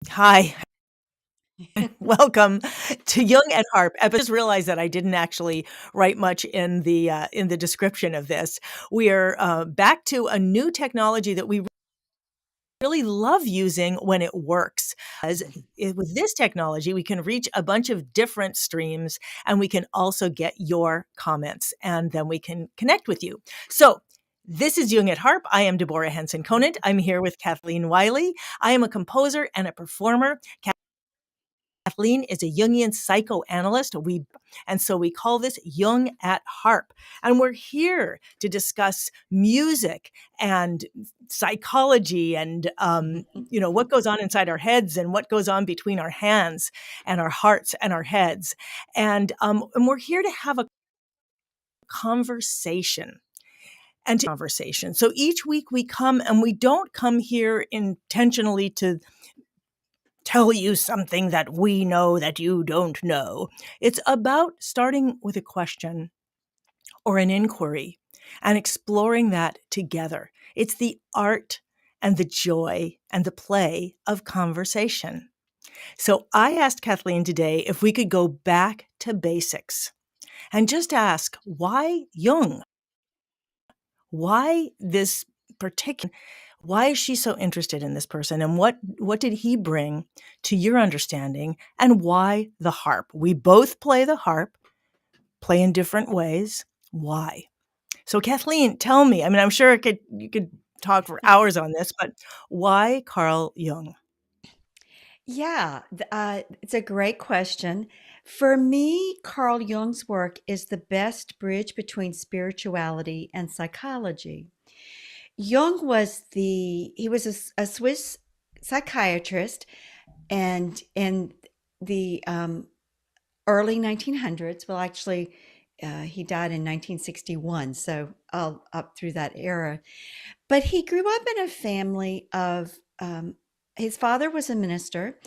Hi, welcome to Jung and Harp. I just realized that I didn't actually write much in the description of this. We are back to a new technology that we really love using when it works. With this technology, we can reach a bunch of different streams, and we can also get your comments, and then we can connect with you. So. This is Jung at Harp. I am Deborah Henson-Conant. I'm here with Kathleen Wiley. I am a composer and a performer. Kathleen is a Jungian psychoanalyst. So we call this Jung at Harp. And we're here to discuss music and psychology and what goes on inside our heads and what goes on between our hands and our hearts and our heads. And we're here to have a conversation. So each week we come, and we don't come here intentionally to tell you something that we know that you don't know. It's about starting with a question or an inquiry and exploring that together. It's the art and the joy and the play of conversation. So I asked Kathleen today if we could go back to basics and just ask, why Jung? Why this particular? Why is she so interested in this person, and what did he bring to your understanding, and why the harp? We both play the harp, play in different ways. Why? So Kathleen, tell me. I mean, I'm sure you could talk for hours on this, but why Carl Jung? Yeah, it's a great question. For me, Carl Jung's work is the best bridge between spirituality and psychology. Jung was a Swiss psychiatrist, and in the early 1900s, well, actually, he died in 1961, so all up through that era. But he grew up in a family of his father was a minister,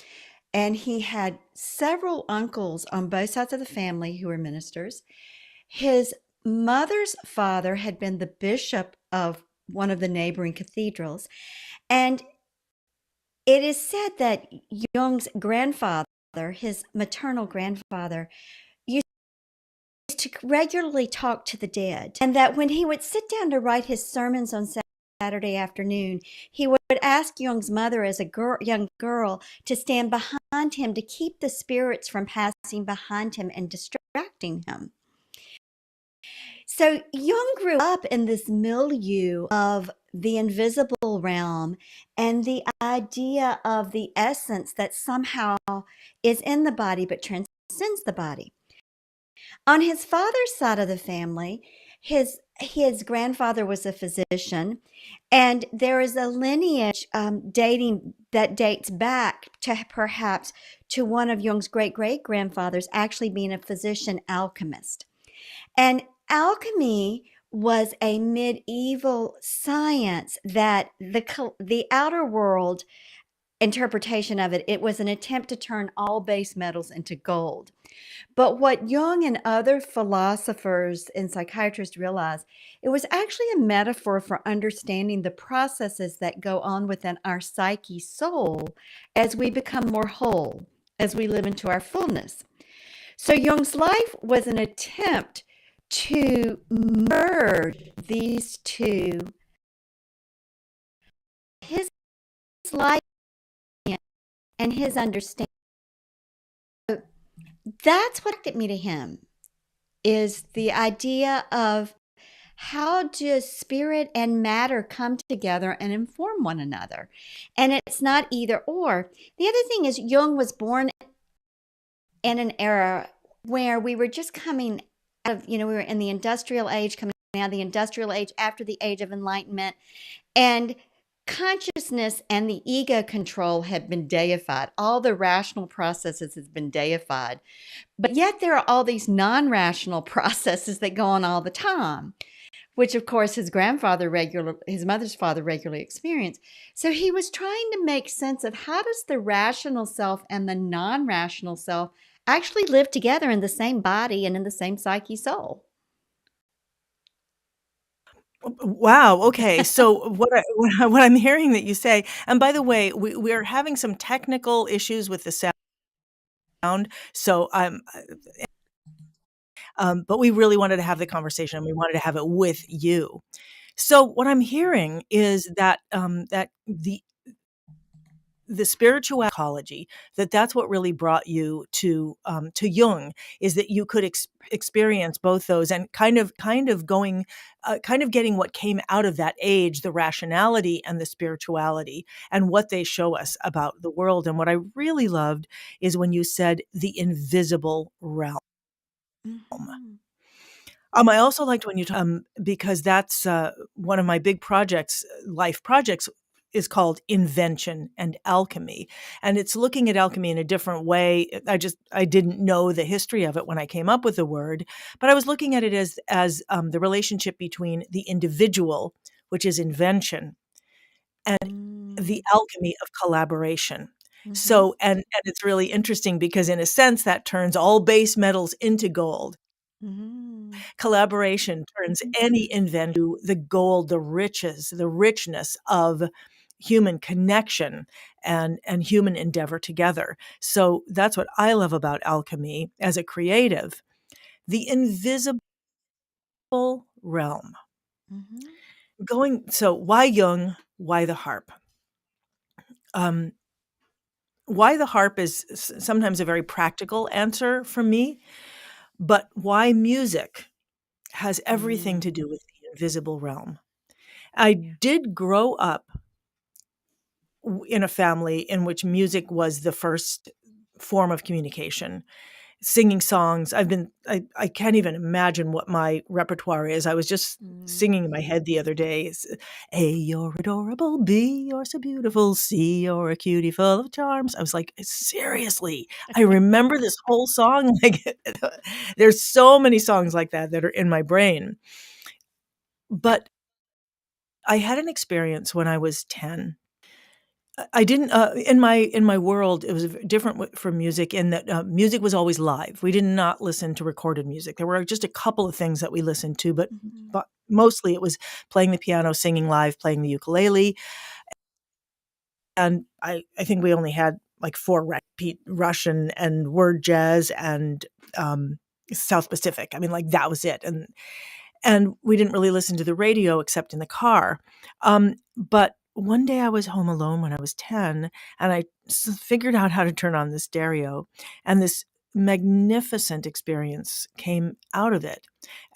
and he had several uncles on both sides of the family who were ministers. His mother's father had been the bishop of one of the neighboring cathedrals. And it is said that Jung's grandfather, his maternal grandfather, used to regularly talk to the dead. And that when he would sit down to write his sermons on Saturday afternoon, he would ask Jung's mother, as a young girl, to stand behind him to keep the spirits from passing behind him and distracting him. So Jung grew up in this milieu of the invisible realm and the idea of the essence that somehow is in the body but transcends the body. On his father's side of the family, his grandfather was a physician, and there is a lineage that dates back to perhaps to one of Jung's great great grandfathers actually being a physician alchemist. And alchemy was a medieval science that the outer world interpretation of it was an attempt to turn all base metals into gold. But what Jung and other philosophers and psychiatrists realized, it was actually a metaphor for understanding the processes that go on within our psyche soul as we become more whole, as we live into our fullness. So Jung's life was an attempt to merge these two, his life and his understanding. That's what attracted me to him, is the idea of how does spirit and matter come together and inform one another? And it's not either or. The other thing is, Jung was born in an era where we were just coming out of, we were in the industrial age, coming out of the industrial age after the age of enlightenment. And consciousness and the ego control had been deified. All the rational processes has been deified. But yet there are all these non-rational processes that go on all the time, which of course his mother's father regularly experienced. So he was trying to make sense of how does the rational self and the non-rational self actually live together in the same body and in the same psyche soul. Wow, okay, so what I'm hearing that you say, and by the way, we're having some technical issues with the sound, so but we really wanted to have the conversation, and we wanted to have it with you. So what I'm hearing is that, that the spiritual psychology, that's what really brought you to Jung, is that you could experience both those and kind of going, kind of getting what came out of that age, the rationality and the spirituality, and what they show us about the world. And what I really loved is when you said the invisible realm. Mhm. I also liked when because that's one of my big projects, life projects, is called Invention and Alchemy. And it's looking at alchemy in a different way. I didn't know the history of it when I came up with the word, but I was looking at it as the relationship between the individual, which is invention, and the Mm. alchemy of collaboration. Mhm. So, and it's really interesting because in a sense that turns all base metals into gold. Mhm. Collaboration turns any invention to the gold, the riches, the richness of human connection and human endeavor together. So that's what I love about alchemy as a creative. The invisible realm. Mhm. So why Jung? Why the harp? Um, why the harp is sometimes a very practical answer for me, but why music has everything to Mm. do with the invisible realm. I Yeah. did grow up in a family in which music was the first form of communication. Singing songs, I can't even imagine what my repertoire is. I was just Mm. singing in my head the other day. A, you're adorable. B, you're so beautiful. C, you're a cutie full of charms. I was like, seriously, I remember this whole song. Like, there's so many songs like that are in my brain. But I had an experience when I was 10. I didn't, in my world, it was different from music in that, music was always live. We did not listen to recorded music. There were just a couple of things that we listened to, Mhm. but mostly it was playing the piano, singing live, playing the ukulele, and I think we only had, like, 4 repeat Russian and word jazz and, um, South Pacific. I mean, like, that was it, and we didn't really listen to the radio except in the car. But one day I was home alone when I was 10, and I figured out how to turn on the stereo, and this magnificent experience came out of it.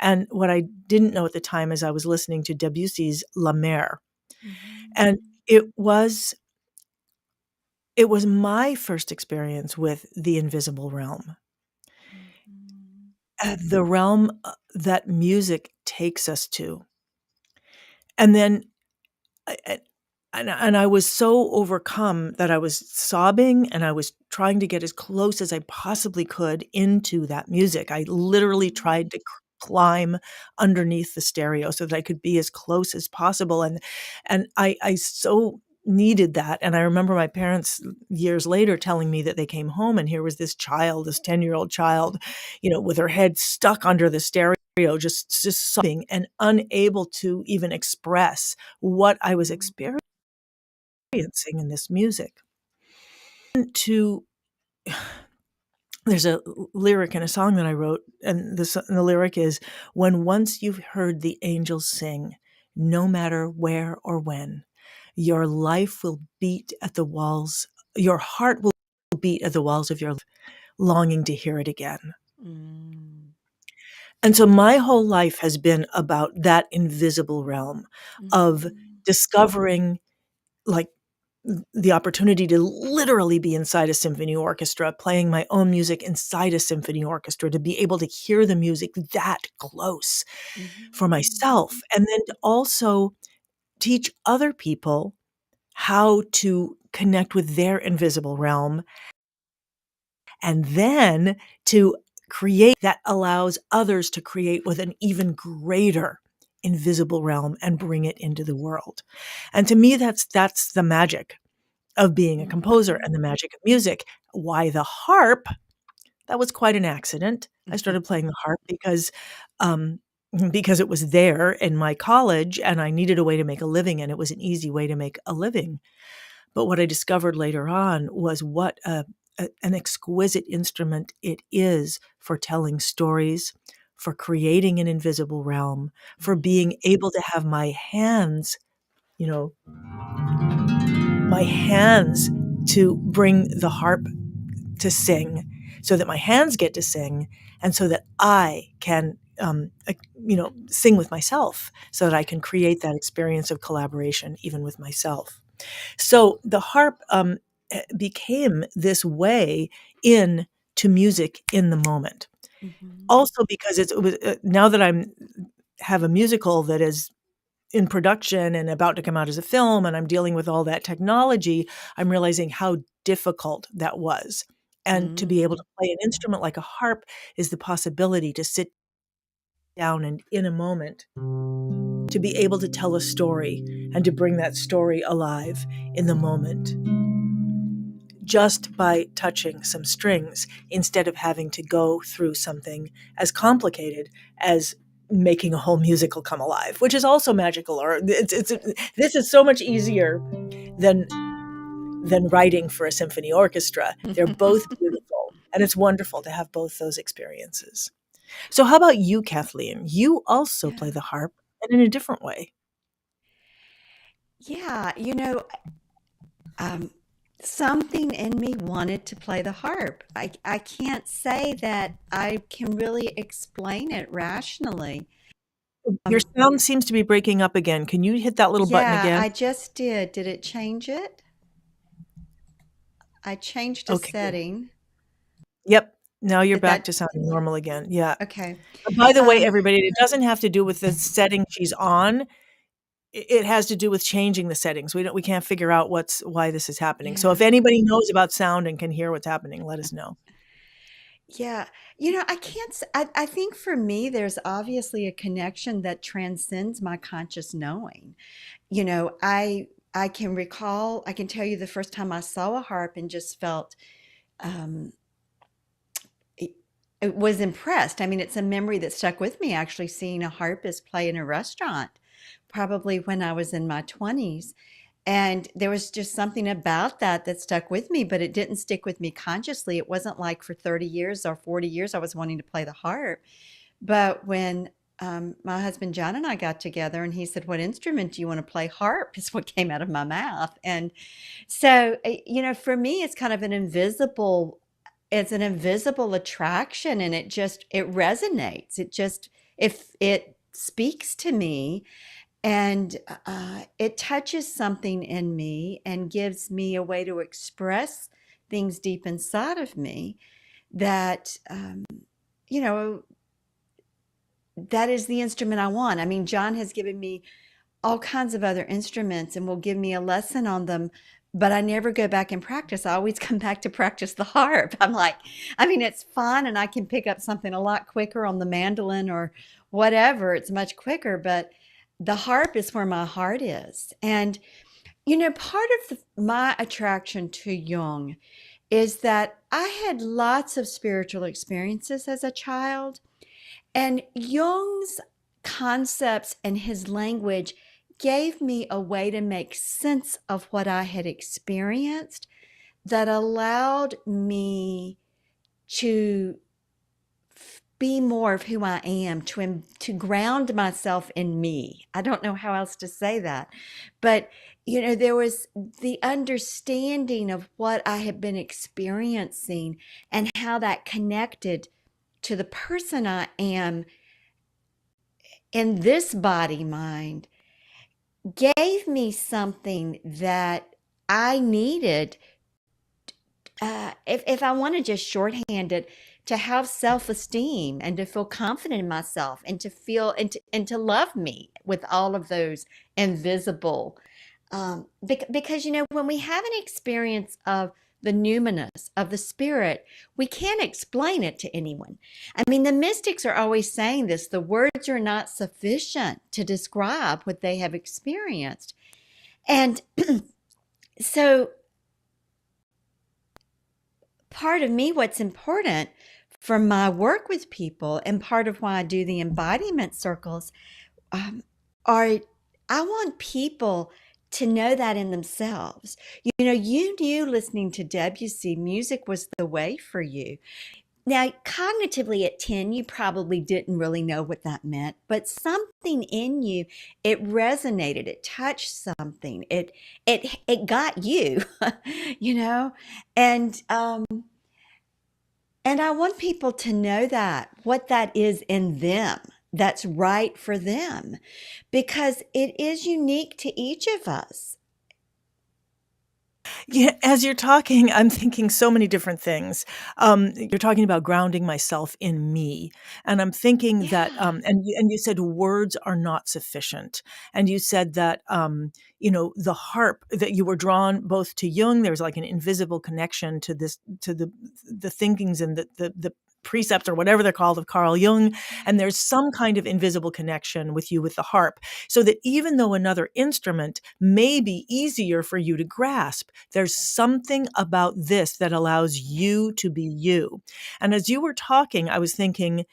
And what I didn't know at the time is I was listening to Debussy's La Mer, and Mhm. it was it was my first experience with the invisible realm, Mhm. the realm that music takes us to. And then I and I was so overcome that I was sobbing, and I was trying to get as close as I possibly could into that music. I literally Mhm. tried to climb underneath the stereo so that I could be as close as possible, and I so needed that. And I remember my parents years later telling me that they came home, and here was this child, this 10-year-old child, with her head stuck under the stereo, just sobbing and unable to even express what I was Mhm. experiencing in this music. To There's a lyric in a song that I wrote, and the lyric is, "When once you've heard the angels sing, no matter where or when, your life will beat at the walls, your heart will beat at the walls of your life, longing to hear it again." Mm. And so my whole life has been about that invisible realm of Mhm. discovering, like, the opportunity to literally be inside a symphony orchestra, playing my own music inside a symphony orchestra, to be able to hear the music that close for Mhm. myself, and then to also teach other people how to connect with their invisible realm, and then to create that allows others to create with an even greater invisible realm and bring it into the world. And to me, that's the magic of being a composer and the Mhm. magic of music. Why the harp? That was quite an accident. I started playing the harp because, um, because it was there in my college and I needed a way to make a living, and it was an easy way to make a living. But what I discovered later on was what an exquisite instrument it is for telling stories, for creating an invisible realm, for being able to have my hands, you know, my hands to bring the harp to sing, so that my hands get to sing, and so that I can, sing with myself, so that I can create that experience of collaboration even with myself. So the harp became this way in to music in the moment. Mhm. Also because it was now that I'm have a musical that is in production and about to come out as a film, and I'm dealing with all that technology, I'm realizing how difficult that was. And to be able Mm. to play an instrument like a harp is the possibility to sit down and in a moment to be able to tell a story and to bring that story alive in the moment just by touching some strings instead of having to go through something as complicated as making a whole musical come alive, which is also magical. Or this is so much easier than writing for a symphony orchestra. They're both beautiful, and it's wonderful to have both those experiences. So how about you, Kathleen? You also play Yeah. the harp, and in a different way. Yeah, um, something in me wanted to play the harp. I can't say that I can really explain it rationally. Your Um, sound seems to be breaking up again. Can you hit that little button yeah, again? I just did. Did it change it? I changed a Okay. setting. Yep. Now you're Did back that? to sounding normal again. Yeah. Okay. By the way, Um, everybody, it doesn't have to do with the setting she's on. It has to do with changing the settings. We can't figure out why this is happening. So if yeah. anybody knows about sound and can hear what's happening, let us know. Yeah. I can't, I think for me, there's obviously a connection that transcends my conscious knowing. I can recall, I can tell you the first time I saw a harp and just felt, um, it, it was impressed. I mean, it's a memory that stuck with me actually seeing a harpist play in a restaurant, probably when I was in my 20s. And there was just something about that stuck with me, but it didn't stick with me consciously. It wasn't like for 30 years or 40 years I was wanting to play the harp. But when my husband John and I got together and he said, "What instrument do you want to play?" Harp is what came out of my mouth. And so, for me, it's an invisible attraction and it resonates. If it speaks to me and it touches something in me and gives me a way to express things deep inside of me that, you know, that is the instrument I want. I mean, John has given me all kinds of other instruments and will give me a lesson on them, but I never go back and practice. I always come back to practice the harp. I mean, it's fun and I can pick up something a lot quicker on the mandolin or whatever. It's much quicker, but the harp is where my heart is. And, part of my attraction to Jung is that I had lots of spiritual experiences as a child. And Jung's concepts and his language gave me a way to make sense of what I had experienced that allowed me to be more of who I am, to ground myself in me. I don't know how else to say that. But, there was the understanding of what I had been experiencing and how that connected to the person I am in this body mind gave me something that I needed. If I want to just shorthand it, to have self esteem and to feel confident in myself and to feel and to love me with all of those invisible. Because, when we have an experience of the numinous of the spirit, we can't explain it to anyone. I mean, the mystics are always saying this: the words are not sufficient to describe what they have experienced. And so, part of me, what's important for my work with people, and part of why I do the embodiment circles, um, are I want people to know that in themselves. You knew listening to Debussy, music was the way for you. Now, cognitively at 10, you probably didn't really know what that meant, but something in you, it resonated, it touched something. It got you, you know? And and I want people to know that what that is in them that's right for them because it is unique to each of us. Yeah, as you're talking, I'm thinking so many different things. You're talking about grounding myself in me, and I'm thinking that, Yeah. and you said words are not sufficient, and you said that, the harp that you were drawn both to Jung. There's like an invisible connection to this, to the thinkings and the precepts or whatever they're called of Carl Jung, and there's some kind of invisible connection with you with the harp, so that even though another instrument may be easier for you to grasp, there's something about this that allows you to be you. And as you were talking, I was thinking,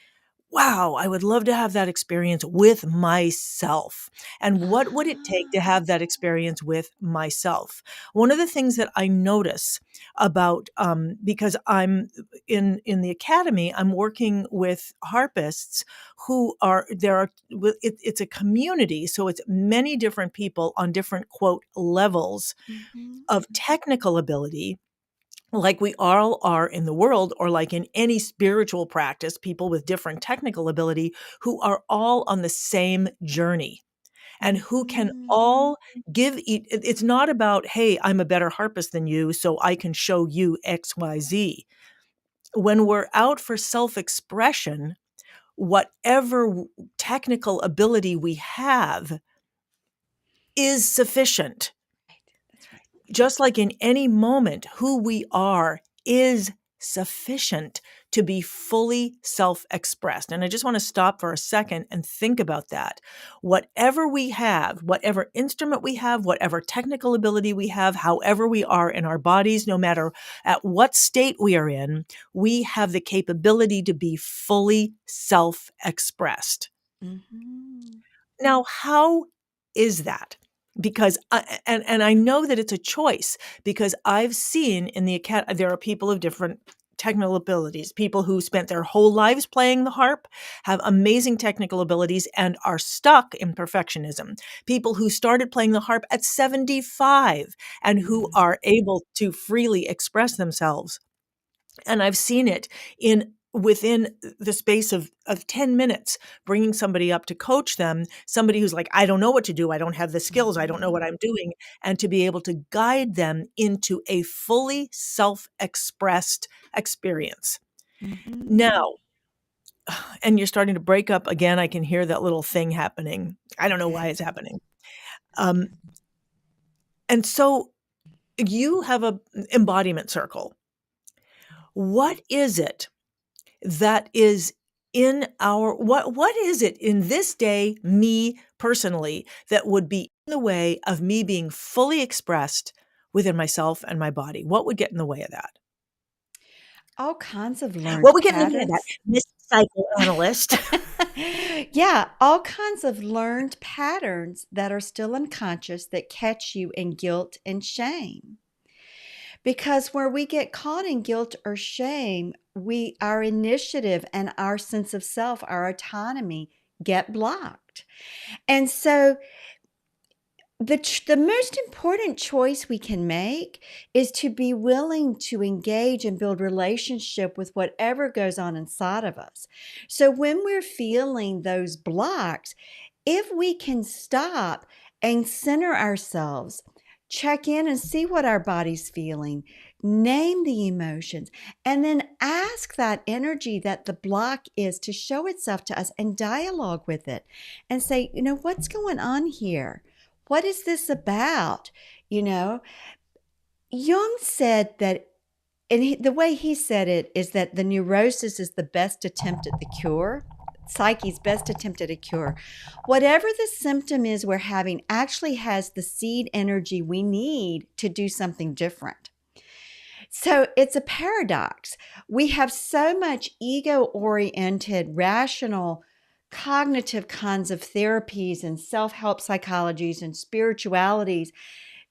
wow, I would love to have that experience with myself. And what would it take to Ah. have that experience with myself? One of the things that I notice about, because I'm in the academy, I'm working with harpists who are there are it's a community, so it's many different people on different quote levels Mhm. of technical ability, like we all are in the world, or like in any spiritual practice, people with different technical ability who are all on the same journey and who can Mhm. all it's not about, hey, I'm a better harpist than you, so I can show you XYZ. When we're out for self expression, whatever technical ability we have is sufficient. Right. That's right. Just like in any moment, who we are is sufficient to be fully self expressed. And I just want to stop for a second and think about that. Whatever we have, whatever instrument we have, whatever technical ability we have, however we are in our bodies, no matter at what state we are in, we have the capability to be fully self expressed. Mhm. Now, how is that? Because and I know that it's a choice because I've seen in the academy there are people of different technical abilities, people who spent their whole lives playing the harp, have amazing technical abilities and are stuck in perfectionism. People who started playing the harp at 75 and who Mhm. are able to freely express themselves, and I've seen it in within the space of 10 minutes, bringing somebody up to coach them, somebody who's like, I don't know what to do. I don't have the skills. I don't know what Mhm. I'm doing. And to be able to guide them into a fully self expressed experience. Mhm. Now, and you're starting to break up again. I can hear that little thing happening. I don't know why Okay. it's happening. Um, and so you have a embodiment circle. What is it that is in our what is it in this day, me personally, that would be in the way of me being fully expressed within myself and my body? What would get in the way of that? All kinds of learned What would get in the way of that, patterns. Miss Psychoanalyst? Yeah, all kinds of learned patterns that are still unconscious that catch you in guilt and shame. Because where we get caught in guilt or shame, our initiative and our sense of self, our autonomy get blocked. And so the most important choice we can make is to be willing to engage and build relationship with whatever goes on inside of us. So when we're feeling those blocks, if we can stop and center ourselves, check in and see what our body's feeling, name the emotions, and then ask that energy that the block is to show itself to us and dialogue with it and say, what's going on here? What is this about? You know, Jung said that, and the way he said it is that the neurosis is the best attempt at the cure. Psyche's best attempt at a cure. Whatever the symptom is we're having actually has the seed energy we need to do something different. So it's a paradox. We have so much ego oriented, rational, cognitive kinds of therapies and self help psychologies and spiritualities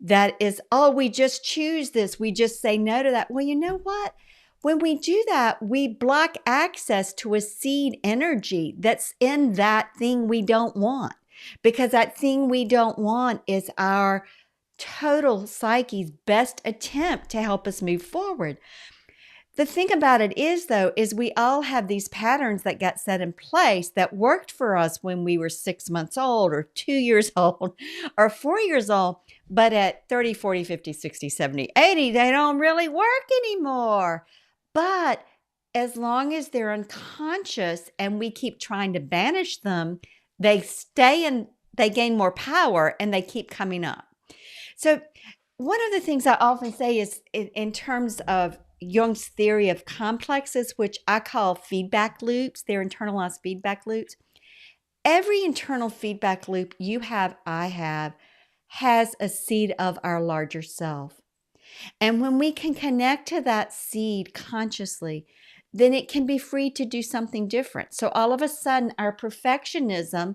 that is, oh, we just choose this. We just say no to that. Well, you know what? When we do that, we block access to a seed energy that's in that thing we don't want, because that thing we don't want is our total psyche's best attempt to help us move forward. The thing about it is, though, is we all have these patterns that got set in place that worked for us when we were 6 months old or 2 years old or 4 years old. But at 30, 40, 50, 60, 70, 80, they don't really work anymore. But as long as they're unconscious and we keep trying to banish them, they stay and they gain more power and they keep coming up. So, one of the things I often say is in terms of Jung's theory of complexes, which I call feedback loops, they're internalized feedback loops. Every internal feedback loop you have, I have, has a seed of our larger self. And when we can connect to that seed consciously, then it can be free to do something different. So all of a sudden, our perfectionism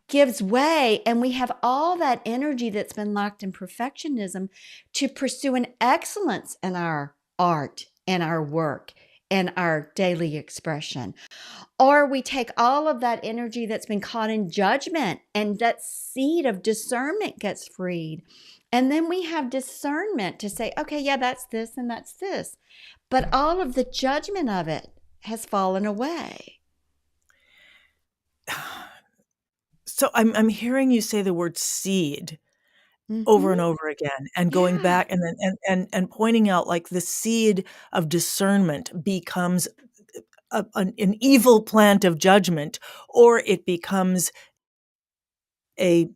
gives way, and we have all that energy that's been locked in perfectionism to pursue an excellence in our art and our work and our daily expression. Or we take all of that energy that's been caught in judgment, and that seed of discernment gets freed. And then we have discernment to say, okay, yeah, that's this and that's this. But all of the judgment of it has fallen away. So I'm hearing you say the word seed over Mm-hmm. and over again, and going Yeah. back and then and pointing out, like, the seed of discernment becomes an evil plant of judgment, or it becomes a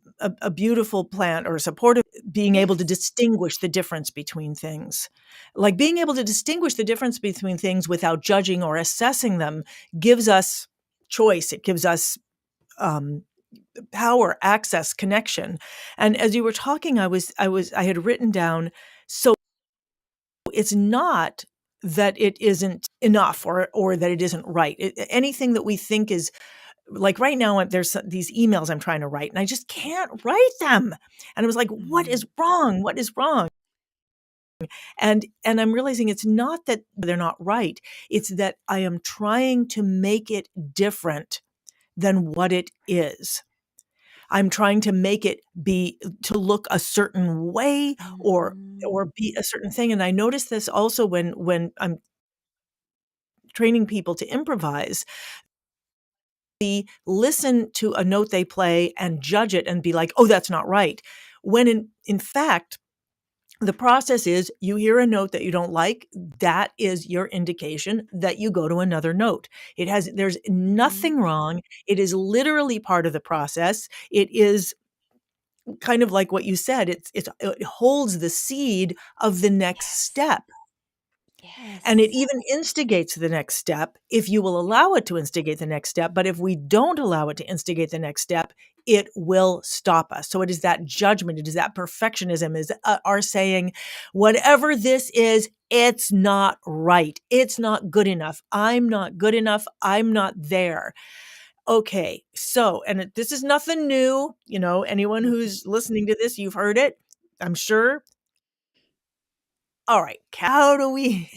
beautiful plant or supportive, being able to Yes. distinguish the difference between things. Like, being able to distinguish the difference between things without judging or assessing them gives us choice. It gives us um, power, access, connection. And as you were talking, I had written down, so it's not that it isn't enough, or that it isn't right. Anything that we think is, like, right now, there's these emails I'm trying to write, and I just can't write them. And I was like, what Mm-hmm. is wrong? What is wrong? And I'm realizing it's not that they're not right. It's that I am trying to make it different than what it is. I'm trying to make it be, to look a certain way, Mm-hmm. or be a certain thing. And I notice this also when I'm training people to improvise. They listen to a note they play and judge it and be like, "Oh, that's not right." When in fact, the process is, you hear a note that you don't like, that is your indication that you go to another note. There's Mm-hmm. nothing wrong. It is literally part of the process. It is kind of like what you said, it holds the seed of the next Yes. step. And it Yes. even instigates the next step if you will allow it to instigate the next step. But if we don't allow it to instigate the next step, it will stop us. So it is that judgment, it is that perfectionism, is our saying, whatever this is, it's not right. It's not good enough. I'm not good enough. I'm not there. Okay. So, and this is nothing new. Anyone who's listening to this, you've heard it, I'm sure. All right. How do we,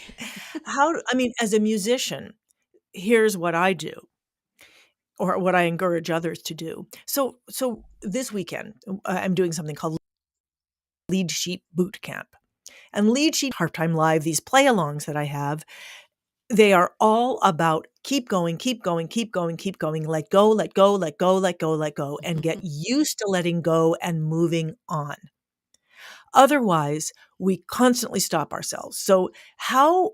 I mean, as a musician, here's what I do, or what I encourage others to do. So this weekend, I'm doing something called Lead Sheet Boot Camp. And Lead Sheet Harp Time Live, these play-alongs that I have, they are all about keep going, keep going, keep going, keep going, let go, let go, let go, let go, let go, and get used to letting go and moving on. Otherwise, we constantly stop ourselves. So how,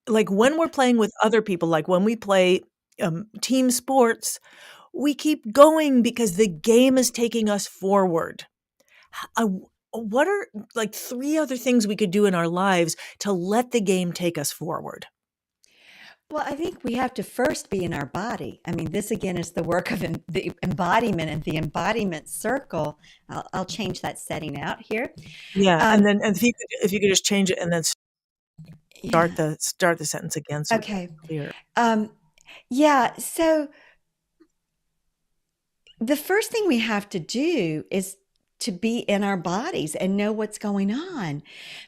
like, when we're playing with other people, like when we play team sports, we keep going because the game is taking us forward. What are, like, three other things we could do in our lives to let the game take us forward? Well, I think we have to first be in our body. I mean, this again is the work of the embodiment and the embodiment circle. I'll change that setting out here. Yeah, and Um, then, and if you could just change it and then Yeah. start the sentence again so it's Okay. clear. Um, yeah. So the first thing we have to do is to be in our bodies and know what's going on.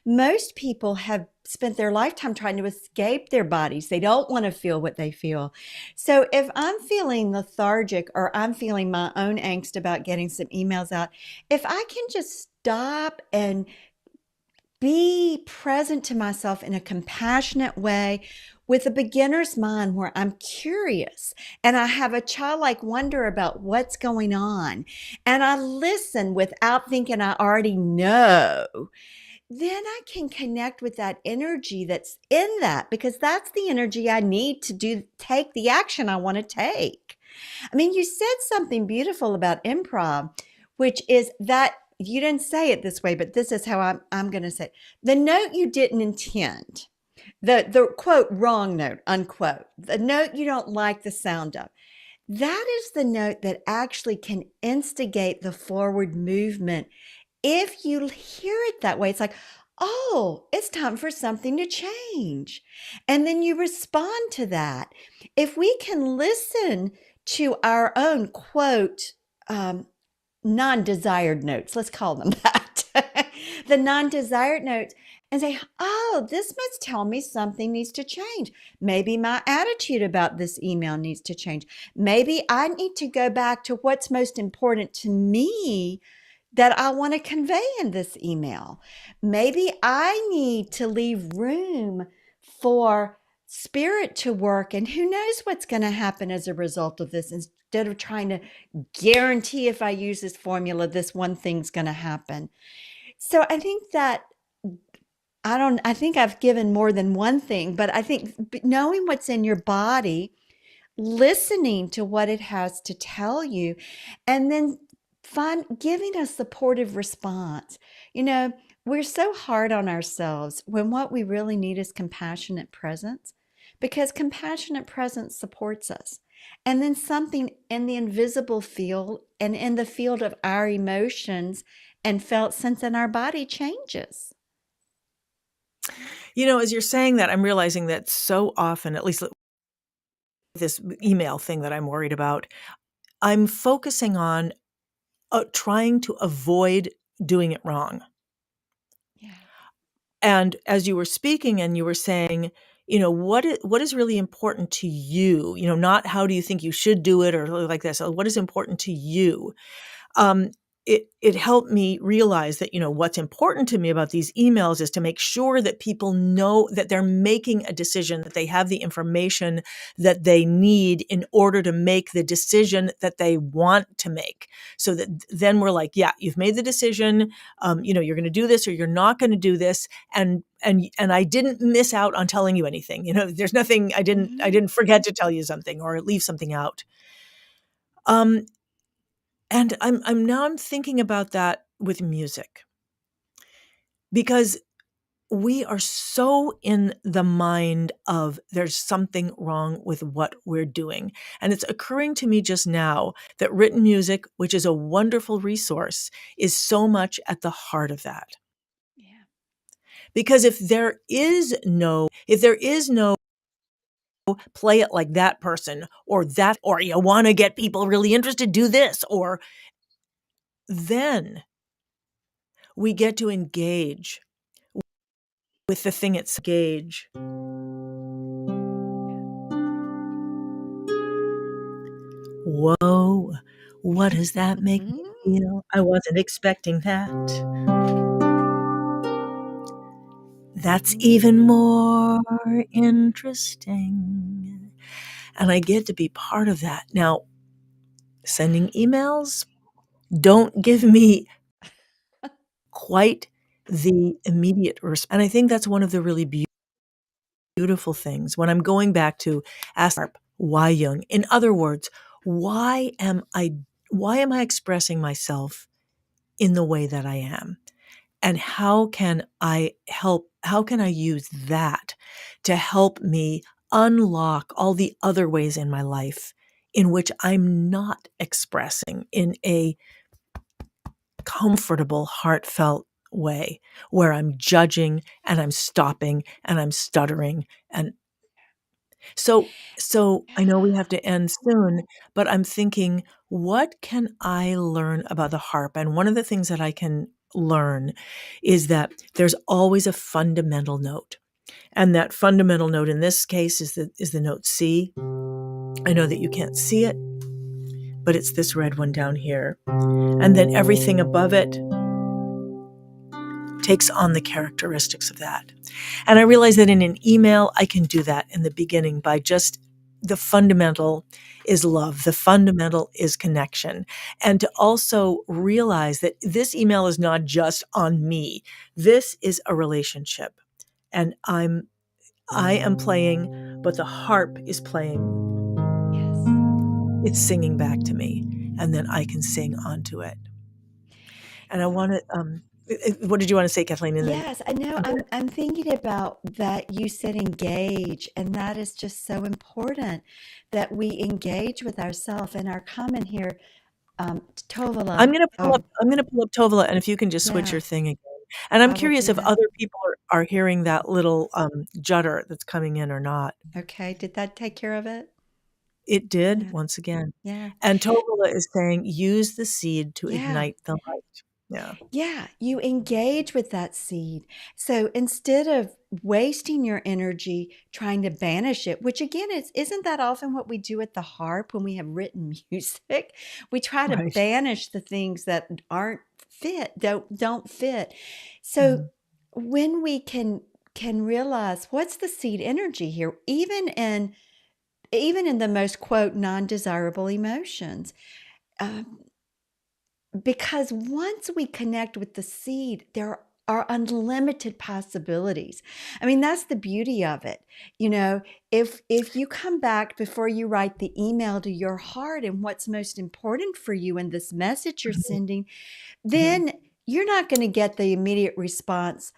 Most people have spent their lifetime trying to escape their bodies. They don't want to feel what they feel. So if I'm feeling lethargic or I'm feeling my own angst about getting some emails out, if I can just stop and be present to myself in a compassionate way with a beginner's mind where I'm curious and I have a childlike wonder about what's going on and I listen without thinking I already know, then I can connect with that energy that's in that because that's the energy I need to take the action I want to take. I mean, you said something beautiful about improv, which is that you didn't say it this way, but this is how I'm going to say it. The note you didn't intend, the quote, wrong note, unquote, the note you don't like the sound of, that is the note that actually can instigate the forward movement. If you hear it that way, it's like, oh, it's time for something to change. And then you respond to that. If we can listen to our own quote, non desired notes, let's call them that, the non desired notes, and say, oh, this must tell me something needs to change. Maybe my attitude about this email needs to change. Maybe I need to go back to what's most important to me that I want to convey in this email. Maybe I need to leave room for spirit to work, and who knows what's going to happen as a result of this instead of trying to guarantee if I use this formula, this one thing's going to happen. So I think that I think I've given more than one thing, but I think knowing what's in your body, listening to what it has to tell you, and then giving a supportive response. You know, we're so hard on ourselves when what we really need is compassionate presence because compassionate presence supports us. And then something in the invisible field and in the field of our emotions and felt sense in our body changes. As you're saying that, I'm realizing that so often, at least this email thing that I'm worried about, I'm focusing on trying to avoid doing it wrong. Yeah. And as you were speaking and you were saying, what is really important to you, not how do you think you should do it or like this, what is important to you? um, it helped me realize that, what's important to me about these emails is to make sure that people know that they're making a decision, that they have the information that they need in order to make the decision that they want to make. So that then we're like, yeah, you've made the decision, you're going to do this or you're not going to do this. And I didn't miss out on telling you anything. There's nothing, I Mhm. didn't forget to tell you something or leave something out. Um, and I'm thinking about that with music because we are so in the mind of there's something wrong with what we're doing. And it's occurring to me just now that written music, which is a wonderful resource, is so much at the heart of that. Yeah. Because if there is no play it like that person or that, or you want to get people really interested, do this, or then we get to engage with the thing it's gauge. Whoa, what does that make me Mhm. feel? I wasn't expecting that. That's even more interesting. And I get to be part of that. Now, sending emails don't give me quite the immediate response. And I think that's one of the really beautiful things when I'm going back to ask Harp, why Jung? In other words, why am I expressing myself in the way that I am? And how can I use that to help me unlock all the other ways in my life in which I'm not expressing in a comfortable, heartfelt way where I'm judging and I'm stopping and I'm stuttering. And so I know we have to end soon, but I'm thinking, what can I learn about the harp? And one of the things that I can learn is that there's always a fundamental note. And that fundamental note in this case is the note C. I know that you can't see it, but it's this red one down here. And then everything above it takes on the characteristics of that. And I realize that in an email, I can do that in the beginning by just the fundamental is love. The fundamental is connection. And to also realize that this email is not just on me. This is a relationship. And I am playing, but the harp is playing. Yes. It's singing back to me. And then I can sing onto it. And I want to, what did you want to say, Kathleen? And then, Yes, I know. I'm thinking about that you said engage, and that is just so important that we engage with ourselves. And our comment here, Tovala. Oh, I'm going to pull up Tovala, and if you can just switch yeah, your thing again. And I'm I will curious do if that. other people are hearing that little judder that's coming in or not. Okay, did that take care of it? It did Yeah, once again. yeah, And Tovala is saying, use the seed to yeah. ignite the light. Yeah. Yeah, you engage with that seed. So instead of wasting your energy trying to banish it, which again isn't that often what we do at the harp when we have written music? We try to Right. banish the things that aren't fit, don't fit. So Mhm. when we can realize what's the seed energy here, even in the most quote non-desirable emotions. um, because once we connect with the seed, there are unlimited possibilities. I mean, that's the beauty of it. You know, if you come back before you write the email to your heart and what's most important for you in this message you're Mhm. sending, Mhm. then you're not going to get the immediate response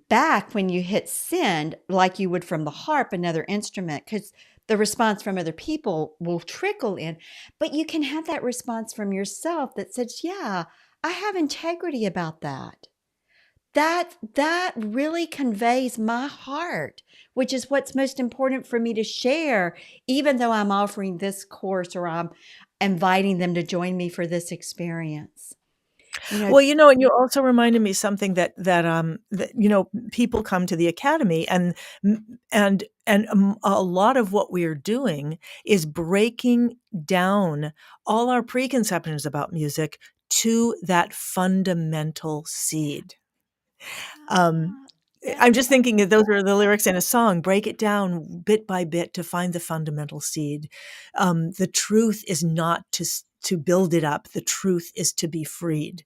back when you hit send like you would from the harp, another instrument, because the response from other people will trickle in. But you can have that response from yourself that says, yeah, I have integrity about that. That really conveys my heart, which is what's most important for me to share, even though I'm offering this course or I'm inviting them to join me for this experience. You know, Well, and you also reminded me something that people come to the academy and a lot of what we are doing is breaking down all our preconceptions about music to that fundamental seed. Um, I'm that's just thinking that those are the lyrics in a song. Break it down bit by bit to find the fundamental seed. The truth is not to build it up. The truth is to be freed.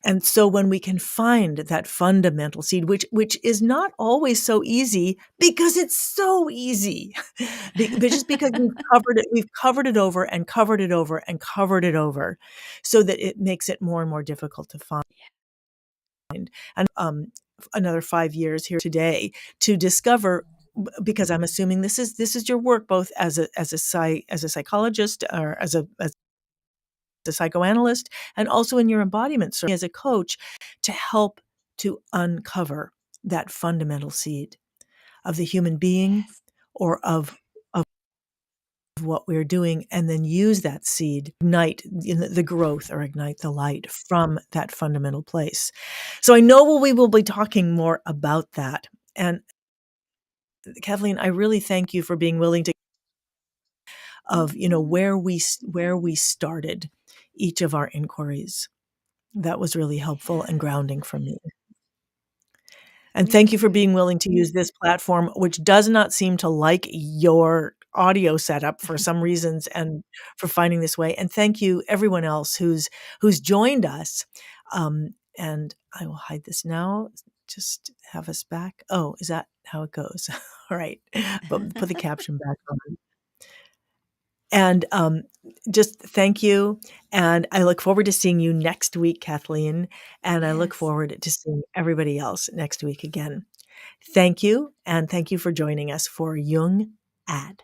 And so when we can find that fundamental seed, which is not always so easy because it's so easy, but just because we've covered it over and covered it over and covered it over, so that it makes it more and more difficult to find. And another 5 years here today to discover, because I'm assuming this is your work both as a psychologist or as a psychoanalyst, and also in your embodiment service as a coach, to help to uncover that fundamental seed of the human being Yes. or of what we're doing, and then use that seed, ignite the growth or ignite the light from that fundamental place. So I know we will be talking more about that. And Kathleen, I really thank you for being willing to of Mhm. where we started each of our inquiries. That was really helpful and Yes. grounding for me. And Me thank you for being too. willing to use this platform, which does not seem to like your audio setup for some reasons, and for finding this way. And thank you everyone else who's joined us. And I will hide this now. Just have us back. Oh, is that how it goes? All right. But put the caption back on. And just thank you. And I look forward to seeing you next week, Kathleen. And I look Yes. forward to seeing everybody else next week again. Thank you. And thank you for joining us for Jung Ad.